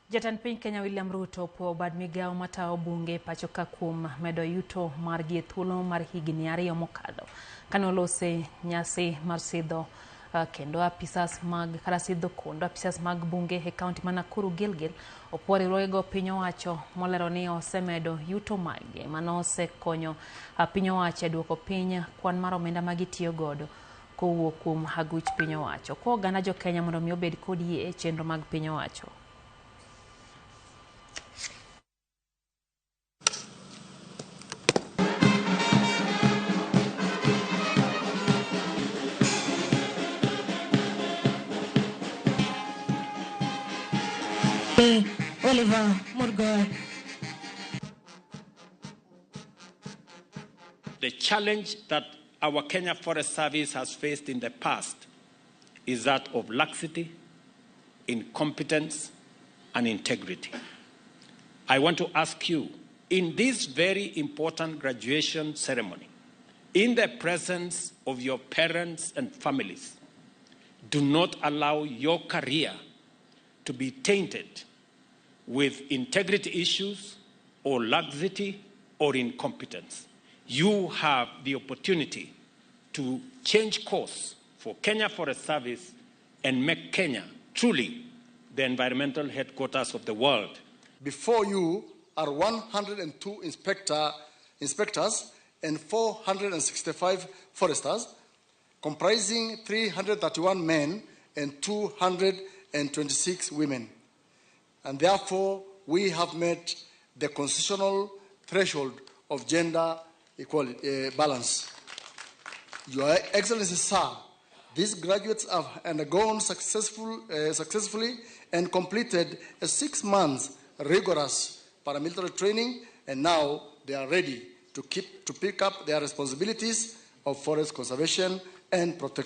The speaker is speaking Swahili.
Jatend piny Kenya William Ruto opuoyo bad migao matayo bunge pacho ka kuom medo yuto margi e thuolo mar higni 2 mokalo kane olose nyasi mar sidho kendo apisas mag bunge e kaunti ma Nakuru Gilgil opuoyo riwruogego piny owacho molero ni osemedo yuto mage mano osekonyo piny owacho e duoko piny kwan mar omenda ma gitiyo godo kowuok kuom aguch piny owacho. Ko oganda jo Kenya mondo mi obed kod yie e chenro mag piny owacho. Oliver Murgoy. The challenge that our Kenya Forest Service has faced in the past is that of laxity, incompetence, and integrity. I want to ask you, in this very important graduation ceremony, in the presence of your parents and families, do not allow your career to be tainted with integrity issues or laxity or incompetence. You have the opportunity to change course for Kenya Forest Service and make Kenya truly the environmental headquarters of the world. Before you are 102 inspectors and 465 foresters, comprising 331 men and 226 women. And therefore, we have met the constitutional threshold of gender equality, balance. Your Excellency, sir, these graduates have undergone successfully and completed a 6 months rigorous paramilitary training, and now they are ready to pick up their responsibilities of forest conservation and protection.